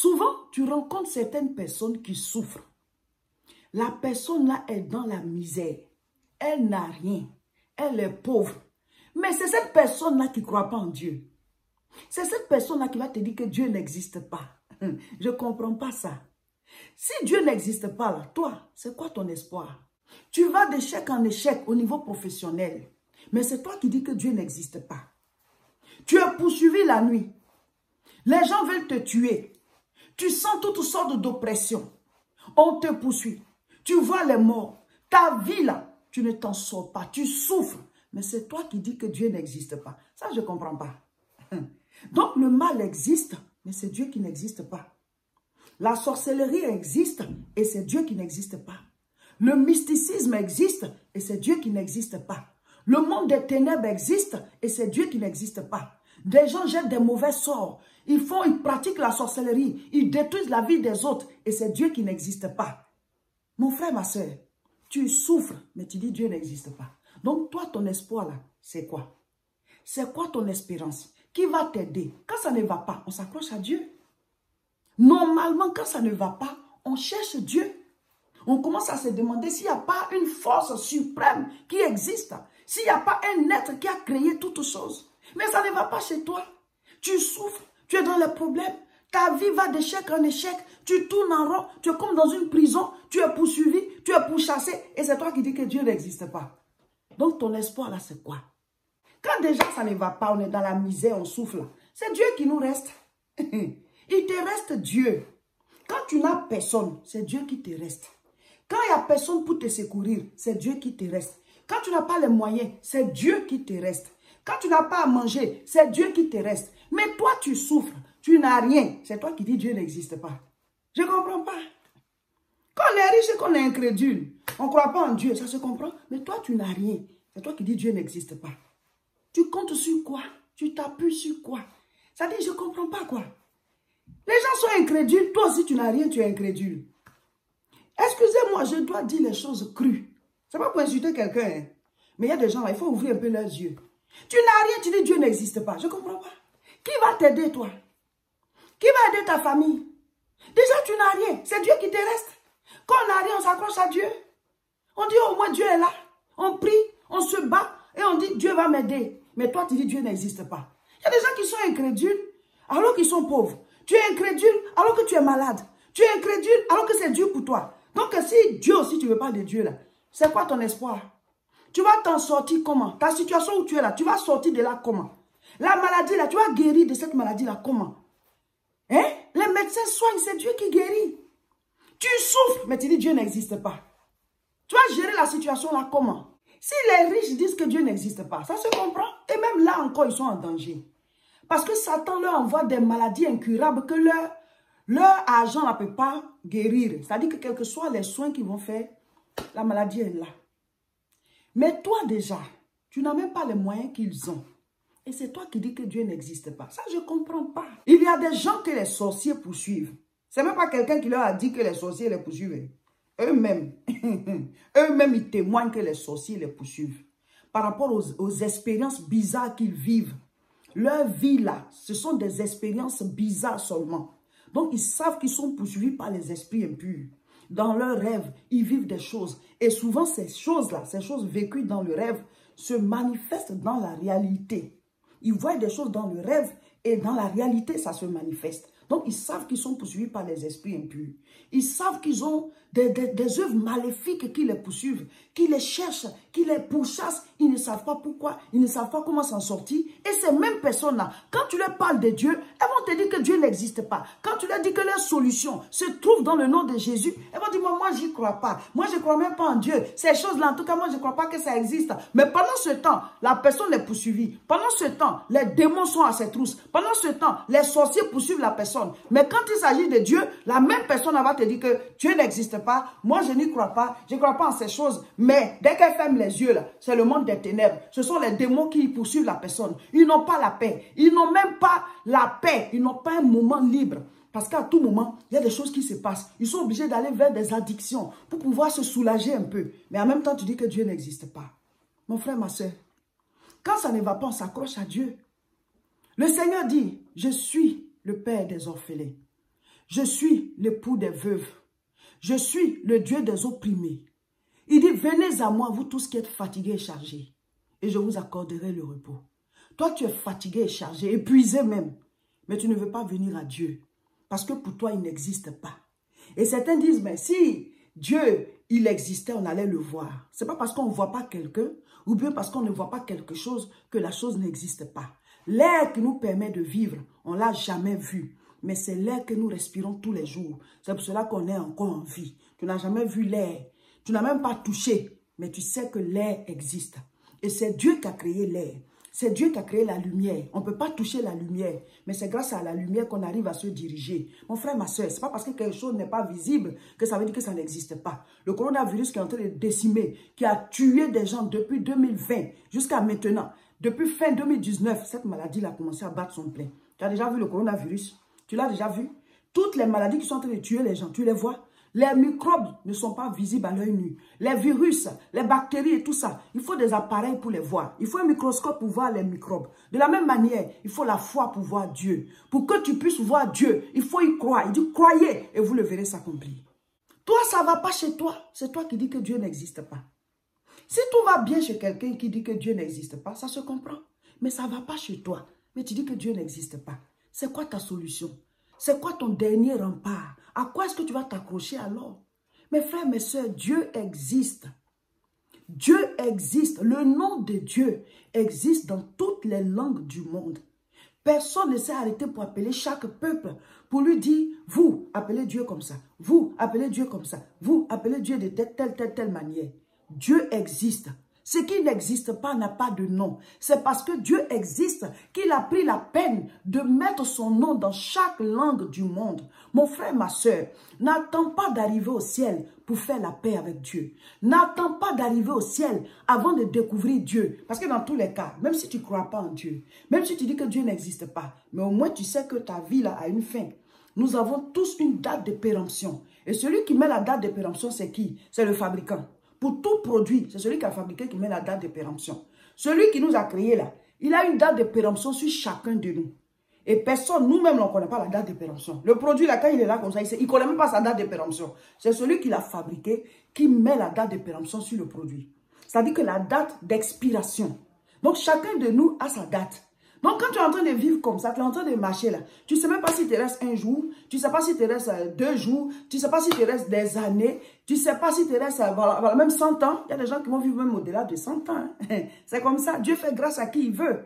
Souvent, tu rencontres certaines personnes qui souffrent. La personne là est dans la misère. Elle n'a rien. Elle est pauvre. Mais c'est cette personne-là qui ne croit pas en Dieu. C'est cette personne-là qui va te dire que Dieu n'existe pas. Je ne comprends pas ça. Si Dieu n'existe pas là, toi, c'est quoi ton espoir? Tu vas d'échec en échec au niveau professionnel. Mais c'est toi qui dis que Dieu n'existe pas. Tu es poursuivi la nuit. Les gens veulent te tuer. Tu sens toutes sortes d'oppression. On te poursuit. Tu vois les morts. Ta vie là, tu ne t'en sors pas. Tu souffres. Mais c'est toi qui dis que Dieu n'existe pas. Ça, je ne comprends pas. Donc, le mal existe, mais c'est Dieu qui n'existe pas. La sorcellerie existe et c'est Dieu qui n'existe pas. Le mysticisme existe et c'est Dieu qui n'existe pas. Le monde des ténèbres existe et c'est Dieu qui n'existe pas. Des gens jettent des mauvais sorts. Ils pratiquent la sorcellerie. Ils détruisent la vie des autres et c'est Dieu qui n'existe pas. Mon frère, ma soeur, tu souffres, mais tu dis Dieu n'existe pas. Donc, toi, ton espoir là, c'est quoi? C'est quoi ton espérance? Qui va t'aider? Quand ça ne va pas, on s'accroche à Dieu. Normalement, quand ça ne va pas, on cherche Dieu. On commence à se demander s'il n'y a pas une force suprême qui existe. S'il n'y a pas un être qui a créé toutes choses. Mais ça ne va pas chez toi. Tu souffres, tu es dans les problèmes. Ta vie va d'échec en échec. Tu tournes en rond, tu es comme dans une prison. Tu es poursuivi, tu es pourchassé. Et c'est toi qui dis que Dieu n'existe pas. Donc ton espoir là, c'est quoi? Quand déjà ça ne va pas, on est dans la misère, on souffle. C'est Dieu qui nous reste. Il te reste Dieu. Quand tu n'as personne, c'est Dieu qui te reste. Quand il n'y a personne pour te secourir, c'est Dieu qui te reste. Quand tu n'as pas les moyens, c'est Dieu qui te reste. Quand tu n'as pas à manger, c'est Dieu qui te reste. Mais toi, tu souffres, tu n'as rien. C'est toi qui dis Dieu n'existe pas. Je ne comprends pas. Quand on est riche et qu'on est incrédule, on ne croit pas en Dieu, ça se comprend. Mais toi, tu n'as rien. C'est toi qui dis Dieu n'existe pas. Tu comptes sur quoi? Tu t'appuies sur quoi? Ça dit, je ne comprends pas quoi. Les gens sont incrédules. Toi aussi, tu n'as rien, tu es incrédule. Excusez-moi, je dois dire les choses crues. Ce n'est pas pour insulter quelqu'un. Hein. Mais il y a des gens là, il faut ouvrir un peu leurs yeux. Tu n'as rien, tu dis Dieu n'existe pas. Je ne comprends pas. Qui va t'aider, toi? Qui va aider ta famille? Déjà, tu n'as rien. C'est Dieu qui te reste. Quand on n'a rien, on s'accroche à Dieu. On dit, au moins Dieu est là. On prie, on se bat et on dit, Dieu va m'aider. Mais toi, tu dis, Dieu n'existe pas. Il y a des gens qui sont incrédules alors qu'ils sont pauvres. Tu es incrédule alors que tu es malade. Tu es incrédule alors que c'est Dieu pour toi. Donc, si Dieu aussi, tu ne veux pas de Dieu là, c'est quoi ton espoir? Tu vas t'en sortir comment? Ta situation où tu es là, tu vas sortir de là comment? La maladie là, tu vas guérir de cette maladie là comment? Hein? Les médecins soignent, c'est Dieu qui guérit. Tu souffres, mais tu dis Dieu n'existe pas. Tu vas gérer la situation là comment? Si les riches disent que Dieu n'existe pas, ça se comprend. Et même là encore, ils sont en danger. Parce que Satan leur envoie des maladies incurables que leur argent ne peut pas guérir. C'est-à-dire que quels que soient les soins qu'ils vont faire, la maladie est là. Mais toi déjà, tu n'as même pas les moyens qu'ils ont. Et c'est toi qui dis que Dieu n'existe pas. Ça, je ne comprends pas. Il y a des gens que les sorciers poursuivent. Ce n'est même pas quelqu'un qui leur a dit que les sorciers les poursuivent. Eux-mêmes, ils témoignent que les sorciers les poursuivent. Par rapport aux expériences bizarres qu'ils vivent. Leur vie là, ce sont des expériences bizarres seulement. Donc, ils savent qu'ils sont poursuivis par les esprits impurs. Dans leurs rêves, ils vivent des choses. Et souvent, ces choses-là, ces choses vécues dans le rêve, se manifestent dans la réalité. Ils voient des choses dans le rêve et dans la réalité, ça se manifeste. Donc, ils savent qu'ils sont poursuivis par les esprits impurs. Ils savent qu'ils ont des œuvres maléfiques qui les poursuivent, qui les cherchent, qui les pourchassent. Ils ne savent pas pourquoi, ils ne savent pas comment s'en sortir. Et ces mêmes personnes-là, quand tu leur parles de Dieu, elles vont te dire que Dieu n'existe pas. Quand tu leur dis que leur solution se trouve dans le nom de Jésus, elles vont dire, moi, j'y crois pas. Moi, je ne crois même pas en Dieu. Ces choses-là, en tout cas, moi, je ne crois pas que ça existe. Mais pendant ce temps, la personne est poursuivie. Pendant ce temps, les démons sont à ses trousses. Pendant ce temps, les sorciers poursuivent la personne. Mais quand il s'agit de Dieu, la même personne va te dire que Dieu n'existe pas. Moi, je n'y crois pas. Je ne crois pas en ces choses. Mais dès qu'elle ferme les yeux, là, c'est le monde des ténèbres. Ce sont les démons qui poursuivent la personne. Ils n'ont pas la paix. Ils n'ont même pas la paix. Ils n'ont pas un moment libre. Parce qu'à tout moment, il y a des choses qui se passent. Ils sont obligés d'aller vers des addictions pour pouvoir se soulager un peu. Mais en même temps, tu dis que Dieu n'existe pas. Mon frère, ma soeur, quand ça ne va pas, on s'accroche à Dieu. Le Seigneur dit, je suis le Père des orphelins. Je suis l'époux des veuves. Je suis le Dieu des opprimés. Il dit, venez à moi, vous tous qui êtes fatigués et chargés, et je vous accorderai le repos. Toi, tu es fatigué et chargé, épuisé même, mais tu ne veux pas venir à Dieu, parce que pour toi, il n'existe pas. Et certains disent, mais si Dieu, il existait, on allait le voir. Ce n'est pas parce qu'on ne voit pas quelqu'un, ou bien parce qu'on ne voit pas quelque chose, que la chose n'existe pas. L'air qui nous permet de vivre, on ne l'a jamais vu. Mais c'est l'air que nous respirons tous les jours. C'est pour cela qu'on est encore en vie. Tu n'as jamais vu l'air. Tu n'as même pas touché. Mais tu sais que l'air existe. Et c'est Dieu qui a créé l'air. C'est Dieu qui a créé la lumière. On ne peut pas toucher la lumière. Mais c'est grâce à la lumière qu'on arrive à se diriger. Mon frère, ma soeur, ce n'est pas parce que quelque chose n'est pas visible que ça veut dire que ça n'existe pas. Le coronavirus qui est en train de décimer, qui a tué des gens depuis 2020 jusqu'à maintenant. Depuis fin 2019, cette maladie a commencé à battre son plein. Tu as déjà vu le coronavirus? Tu l'as déjà vu? Toutes les maladies qui sont en train de tuer les gens, tu les vois? Les microbes ne sont pas visibles à l'œil nu. Les virus, les bactéries et tout ça, il faut des appareils pour les voir. Il faut un microscope pour voir les microbes. De la même manière, il faut la foi pour voir Dieu. Pour que tu puisses voir Dieu, il faut y croire. Il dit, croyez et vous le verrez s'accomplir. Toi, ça ne va pas chez toi. C'est toi qui dis que Dieu n'existe pas. Si tout va bien chez quelqu'un qui dit que Dieu n'existe pas, ça se comprend. Mais ça ne va pas chez toi. Mais tu dis que Dieu n'existe pas. C'est quoi ta solution? C'est quoi ton dernier rempart? À quoi est-ce que tu vas t'accrocher alors? Mes frères, mes soeurs, Dieu existe. Dieu existe. Le nom de Dieu existe dans toutes les langues du monde. Personne ne s'est arrêté pour appeler chaque peuple, pour lui dire, vous appelez Dieu comme ça, vous appelez Dieu comme ça, vous appelez Dieu de telle manière. Dieu existe. Ce qui n'existe pas n'a pas de nom. C'est parce que Dieu existe qu'il a pris la peine de mettre son nom dans chaque langue du monde. Mon frère, ma soeur, n'attends pas d'arriver au ciel pour faire la paix avec Dieu. N'attends pas d'arriver au ciel avant de découvrir Dieu. Parce que dans tous les cas, même si tu ne crois pas en Dieu, même si tu dis que Dieu n'existe pas, mais au moins tu sais que ta vie là a une fin. Nous avons tous une date de péremption. Et celui qui met la date de péremption, c'est qui? C'est le fabricant. Pour tout produit, c'est celui qui a fabriqué qui met la date de péremption. Celui qui nous a créés là, il a une date de péremption sur chacun de nous. Et personne, nous-mêmes, on ne connaît pas la date de péremption. Le produit là, quand il est là comme ça, il ne connaît même pas sa date de péremption. C'est celui qui l'a fabriqué qui met la date de péremption sur le produit. C'est-à-dire que la date d'expiration. Donc chacun de nous a sa date. Donc, quand tu es en train de vivre comme ça, tu es en train de marcher là, tu ne sais même pas si te reste un jour, tu ne sais pas si te reste 2 jours, tu ne sais pas si te reste des années, tu ne sais pas si te reste voilà, même 100 ans. Il y a des gens qui vont vivre même au-delà de 100 ans. C'est comme ça. Dieu fait grâce à qui il veut.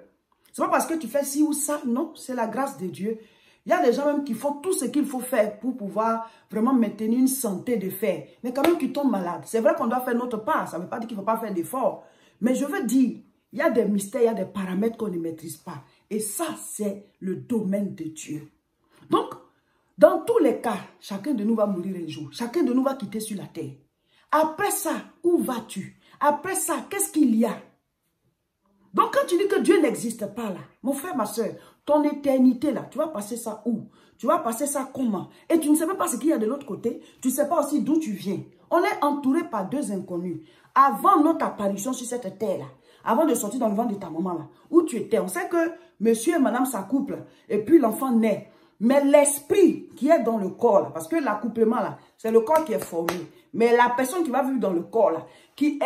Ce n'est pas parce que tu fais ci ou ça. Non, c'est la grâce de Dieu. Il y a des gens même qui font tout ce qu'il faut faire pour pouvoir vraiment maintenir une santé de fer. Mais quand même qu'ils tombent malades. C'est vrai qu'on doit faire notre part. Ça ne veut pas dire qu'il ne faut pas faire d'efforts. Mais je veux dire, il y a des mystères, il y a des paramètres qu'on ne maîtrise pas. Et ça, c'est le domaine de Dieu. Donc, dans tous les cas, chacun de nous va mourir un jour. Chacun de nous va quitter sur la terre. Après ça, où vas-tu? Après ça, qu'est-ce qu'il y a? Donc, quand tu dis que Dieu n'existe pas là, mon frère, ma soeur, ton éternité là, tu vas passer ça où? Tu vas passer ça comment? Et tu ne sais même pas ce qu'il y a de l'autre côté. Tu ne sais pas aussi d'où tu viens. On est entouré par 2 inconnus. Avant notre apparition sur cette terre là, avant de sortir dans le ventre de ta maman là, où tu étais, on sait que monsieur et madame s'accouplent et puis l'enfant naît. Mais l'esprit qui est dans le corps là, parce que l'accouplement là, c'est le corps qui est formé. Mais la personne qui va vivre dans le corps là, qui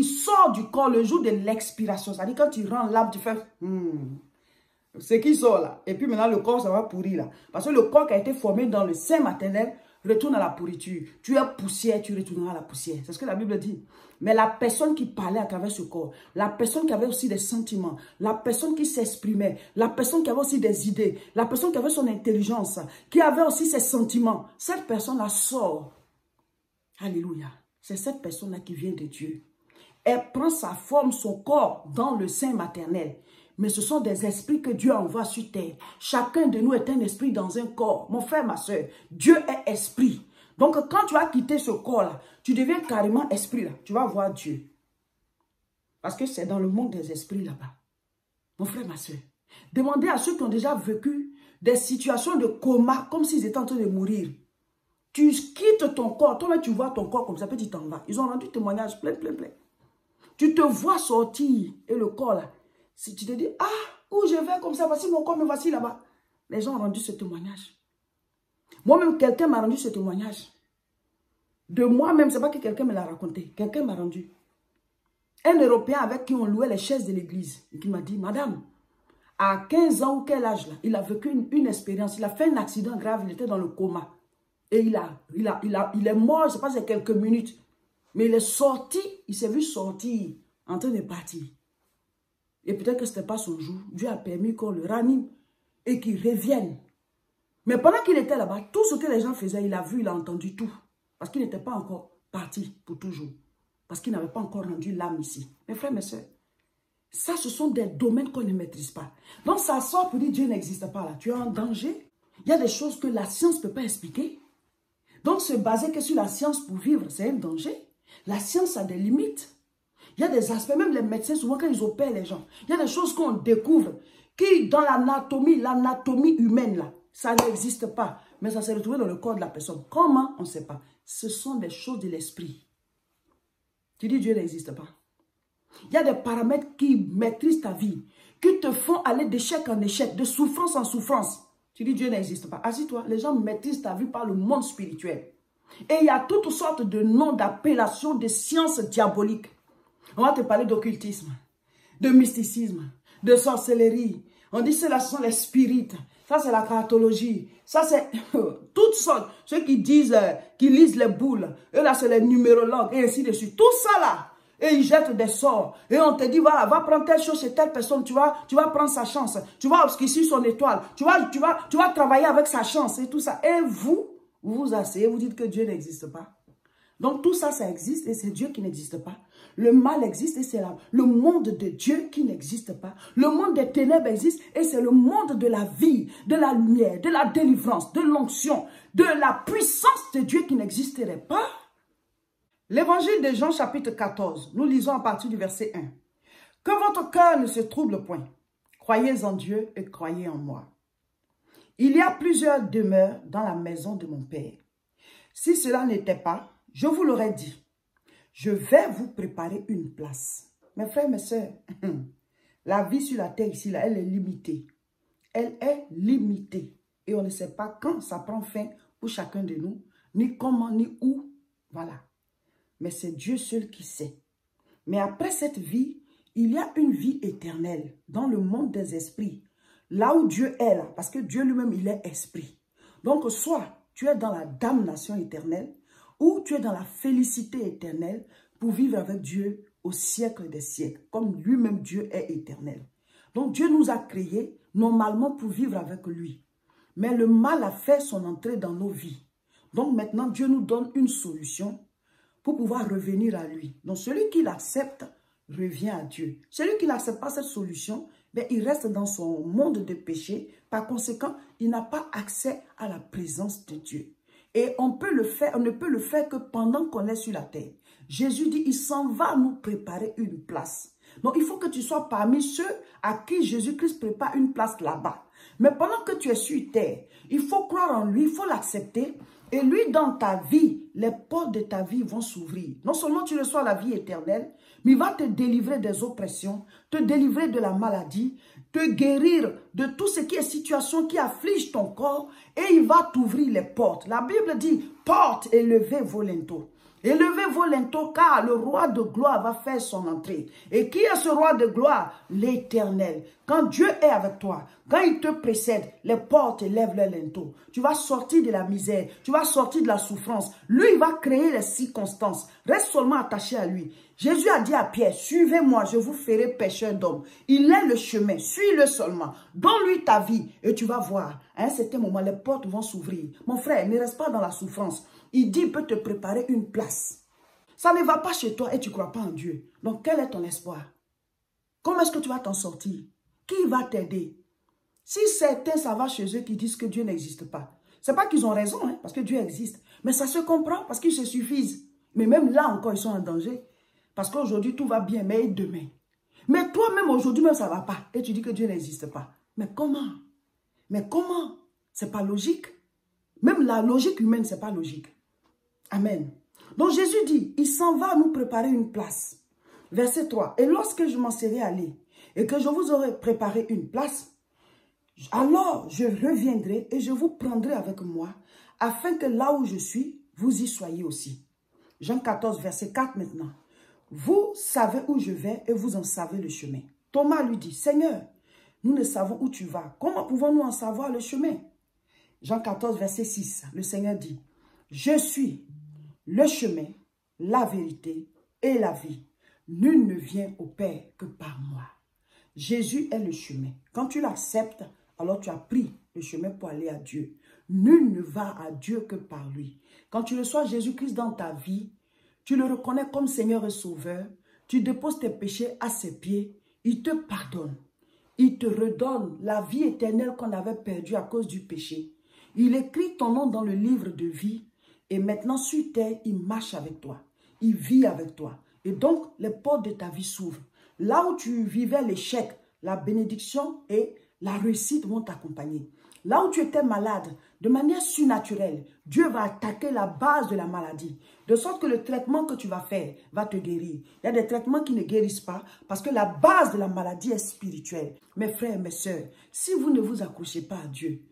sort du corps le jour de l'expiration, c'est-à-dire quand tu rends l'âme, tu fais ce qui sort là. Et puis maintenant le corps ça va pourrir là. Parce que le corps qui a été formé dans le sein maternel retourne à la pourriture. Tu es poussière, tu retourneras à la poussière. C'est ce que la Bible dit. Mais la personne qui parlait à travers ce corps, la personne qui avait aussi des sentiments, la personne qui s'exprimait, la personne qui avait aussi des idées, la personne qui avait son intelligence, qui avait aussi ses sentiments, cette personne-là sort. Alléluia. C'est cette personne-là qui vient de Dieu. Elle prend sa forme, son corps dans le sein maternel. Mais ce sont des esprits que Dieu envoie sur terre. Chacun de nous est un esprit dans un corps. Mon frère, ma soeur, Dieu est esprit. Donc, quand tu as quitté ce corps-là, tu deviens carrément esprit là. Tu vas voir Dieu. Parce que c'est dans le monde des esprits là-bas. Mon frère, ma soeur, demandez à ceux qui ont déjà vécu des situations de coma, comme s'ils étaient en train de mourir. Tu quittes ton corps. Toi-même, tu vois ton corps comme ça, puis tu t'en vas. Ils ont rendu témoignage plein. Tu te vois sortir et le corps là. Si tu te dis, ah, où je vais comme ça, voici mon corps, me voici là-bas. Les gens ont rendu ce témoignage. Moi-même, quelqu'un m'a rendu ce témoignage. De moi-même, ce n'est pas que quelqu'un me l'a raconté. Quelqu'un m'a rendu. Un Européen avec qui on louait les chaises de l'église. Et qui m'a dit, madame, à 15 ans ou quel âge là, il a vécu une expérience. Il a fait un accident grave, il était dans le coma. Et il est mort, je ne sais pas, c'est quelques minutes. Mais il est sorti, il s'est vu sortir, en train de partir. Et peut-être que ce n'était pas son jour. Dieu a permis qu'on le ranime et qu'il revienne. Mais pendant qu'il était là-bas, tout ce que les gens faisaient, il a vu, il a entendu tout. Parce qu'il n'était pas encore parti pour toujours. Parce qu'il n'avait pas encore rendu l'âme ici. Mes frères, mes soeurs, ça, ce sont des domaines qu'on ne maîtrise pas. Donc, ça sort pour dire Dieu n'existe pas là. Tu es en danger. Il y a des choses que la science ne peut pas expliquer. Donc, se baser que sur la science pour vivre, c'est un danger. La science a des limites. Il y a des aspects, même les médecins, souvent quand ils opèrent les gens, il y a des choses qu'on découvre qui, dans l'anatomie humaine, là, ça n'existe pas. Mais ça s'est retrouvé dans le corps de la personne. Comment? On ne sait pas. Ce sont des choses de l'esprit. Tu dis Dieu n'existe pas. Il y a des paramètres qui maîtrisent ta vie, qui te font aller d'échec en échec, de souffrance en souffrance. Tu dis Dieu n'existe pas. Assis-toi, les gens maîtrisent ta vie par le monde spirituel. Et il y a toutes sortes de noms, d'appellations, de sciences diaboliques. On va te parler d'occultisme, de mysticisme, de sorcellerie. On dit cela sont les spirites. Ça, c'est la cartologie. Ça, c'est toutes sortes. Ceux qui disent, qui lisent les boules. Eux, là, c'est les numérologues et ainsi de suite. Tout ça, là. Et ils jettent des sorts. Et on te dit, voilà, va prendre telle chose chez telle personne. Tu vas prendre sa chance. Tu vas obscurcir son étoile. Tu vas travailler avec sa chance et tout ça. Et vous vous asseyez, vous dites que Dieu n'existe pas. Donc, tout ça, ça existe et c'est Dieu qui n'existe pas. Le mal existe et c'est le monde de Dieu qui n'existe pas. Le monde des ténèbres existe et c'est le monde de la vie, de la lumière, de la délivrance, de l'onction, de la puissance de Dieu qui n'existerait pas. L'évangile de Jean chapitre 14, nous lisons à partir du verset 1. Que votre cœur ne se trouble point. Croyez en Dieu et croyez en moi. Il y a plusieurs demeures dans la maison de mon Père. Si cela n'était pas, je vous l'aurais dit. Je vais vous préparer une place. Mes frères, mes sœurs, la vie sur la terre ici, là, elle est limitée. Elle est limitée. Et on ne sait pas quand ça prend fin pour chacun de nous, ni comment, ni où. Voilà. Mais c'est Dieu seul qui sait. Mais après cette vie, il y a une vie éternelle dans le monde des esprits. Là où Dieu est là, parce que Dieu lui-même, il est esprit. Donc, soit tu es dans la damnation éternelle, ou tu es dans la félicité éternelle pour vivre avec Dieu au siècle des siècles, comme lui-même Dieu est éternel. Donc Dieu nous a créés normalement pour vivre avec lui. Mais le mal a fait son entrée dans nos vies. Donc maintenant Dieu nous donne une solution pour pouvoir revenir à lui. Donc celui qui l'accepte revient à Dieu. Celui qui n'accepte pas cette solution, ben, il reste dans son monde de péché. Par conséquent, il n'a pas accès à la présence de Dieu. Et on ne peut le faire que pendant qu'on est sur la terre. Jésus dit, il s'en va nous préparer une place. Donc, il faut que tu sois parmi ceux à qui Jésus-Christ prépare une place là-bas. Mais pendant que tu es sur terre, il faut croire en lui, il faut l'accepter. Et lui, dans ta vie, les portes de ta vie vont s'ouvrir. Non seulement tu reçois la vie éternelle, mais il va te délivrer des oppressions, te délivrer de la maladie, te guérir de tout ce qui est situation qui afflige ton corps et il va t'ouvrir les portes. La Bible dit, porte élevée volento. Élevez volento car le roi de gloire va faire son entrée. Et qui est ce roi de gloire? L'Éternel. Quand Dieu est avec toi, quand il te précède, les portes élèvent le lento. Tu vas sortir de la misère, tu vas sortir de la souffrance. Lui, il va créer les circonstances. Reste seulement attaché à lui. Jésus a dit à Pierre, suivez-moi, je vous ferai pécheur d'hommes. Il est le chemin, suis-le seulement. Donne-lui ta vie et tu vas voir. À un certain moment, les portes vont s'ouvrir. Mon frère, ne reste pas dans la souffrance. Il dit, il peut te préparer une place. Ça ne va pas chez toi et tu ne crois pas en Dieu. Donc, quel est ton espoir? Comment est-ce que tu vas t'en sortir? Qui va t'aider? Si certains, ça va chez eux qui disent que Dieu n'existe pas. Ce n'est pas qu'ils ont raison, hein, parce que Dieu existe. Mais ça se comprend parce qu'ils se suffisent. Mais même là encore, ils sont en danger. Parce qu'aujourd'hui, tout va bien, mais demain. Mais toi-même, aujourd'hui, même ça ne va pas. Et tu dis que Dieu n'existe pas. Mais comment? Mais comment? Ce n'est pas logique. Même la logique humaine, ce n'est pas logique. Amen. Donc Jésus dit, il s'en va nous préparer une place. Verset 3. Et lorsque je m'en serai allé et que je vous aurai préparé une place, alors je reviendrai et je vous prendrai avec moi afin que là où je suis, vous y soyez aussi. Jean 14, verset 4 maintenant. Vous savez où je vais et vous en savez le chemin. Thomas lui dit, Seigneur, nous ne savons où tu vas. Comment pouvons-nous en savoir le chemin? Jean 14, verset 6, le Seigneur dit, je suis le chemin, la vérité et la vie. Nul ne vient au Père que par moi. Jésus est le chemin. Quand tu l'acceptes, alors tu as pris le chemin pour aller à Dieu. Nul ne va à Dieu que par lui. Quand tu reçois Jésus-Christ dans ta vie, tu le reconnais comme Seigneur et Sauveur, tu déposes tes péchés à ses pieds, il te pardonne. Il te redonne la vie éternelle qu'on avait perdue à cause du péché. Il écrit ton nom dans le livre de vie et maintenant sur terre, il marche avec toi. Il vit avec toi. Et donc, les portes de ta vie s'ouvrent. Là où tu vivais l'échec, la bénédiction et la réussite vont t'accompagner. Là où tu étais malade, de manière surnaturelle, Dieu va attaquer la base de la maladie. De sorte que le traitement que tu vas faire va te guérir. Il y a des traitements qui ne guérissent pas parce que la base de la maladie est spirituelle. Mes frères et mes sœurs, si vous ne vous accrochez pas à Dieu,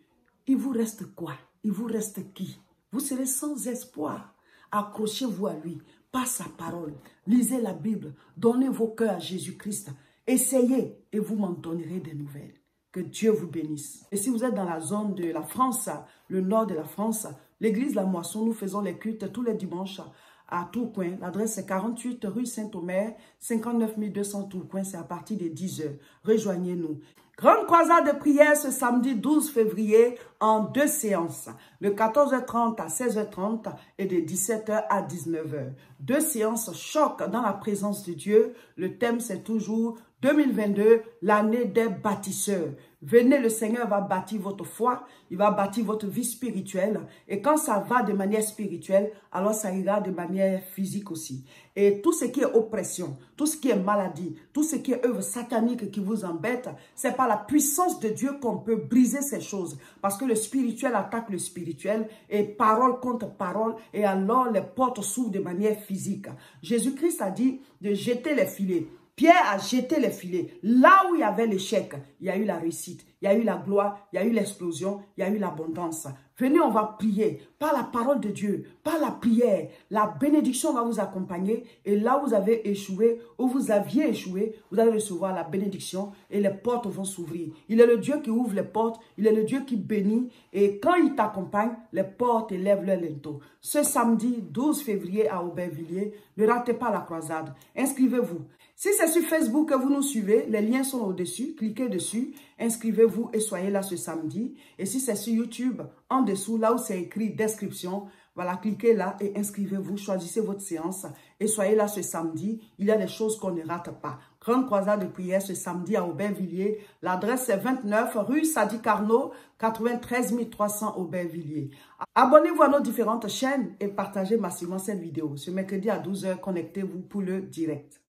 il vous reste quoi? Il vous reste qui? Vous serez sans espoir. Accrochez-vous à lui, par sa parole. Lisez la Bible, donnez vos cœurs à Jésus-Christ. Essayez et vous m'en donnerez des nouvelles. Que Dieu vous bénisse. Et si vous êtes dans la zone de la France, le nord de la France, l'église La Moisson, nous faisons les cultes tous les dimanches à Tourcoing. L'adresse est 48 rue Saint-Omer, 59 200 Tourcoing. C'est à partir de 10 h. Rejoignez-nous. Grande croisade de prière ce samedi 12 février en 2 séances. De 14h30 à 16h30 et de 17h à 19h. 2 séances choc dans la présence de Dieu. Le thème c'est toujours 2022, l'année des bâtisseurs. Venez, le Seigneur va bâtir votre foi, il va bâtir votre vie spirituelle. Et quand ça va de manière spirituelle, alors ça ira de manière physique aussi. Et tout ce qui est oppression, tout ce qui est maladie, tout ce qui est œuvre satanique qui vous embête, c'est par la puissance de Dieu qu'on peut briser ces choses. Parce que le spirituel attaque le spirituel et parole contre parole. Et alors les portes s'ouvrent de manière physique. Jésus-Christ a dit de jeter les filets. Pierre a jeté les filets. Là où il y avait l'échec, il y a eu la réussite, il y a eu la gloire, il y a eu l'explosion, il y a eu l'abondance. Venez, on va prier par la parole de Dieu, par la prière. La bénédiction va vous accompagner. Et là où vous avez échoué, où vous aviez échoué, vous allez recevoir la bénédiction et les portes vont s'ouvrir. Il est le Dieu qui ouvre les portes, il est le Dieu qui bénit. Et quand il t'accompagne, les portes élèvent leur linteau. Ce samedi 12 février à Aubervilliers, ne ratez pas la croisade. Inscrivez-vous. Si c'est sur Facebook que vous nous suivez, les liens sont au-dessus. Cliquez dessus, inscrivez-vous et soyez là ce samedi. Et si c'est sur YouTube, en dessous, là où c'est écrit description, voilà, cliquez là et inscrivez-vous, choisissez votre séance et soyez là ce samedi. Il y a des choses qu'on ne rate pas. Grande croisade de prière ce samedi à Aubervilliers. L'adresse est 29 rue Sadi Carnot, 93 300 Aubervilliers. Abonnez-vous à nos différentes chaînes et partagez massivement cette vidéo. Ce mercredi à 12 h, connectez-vous pour le direct.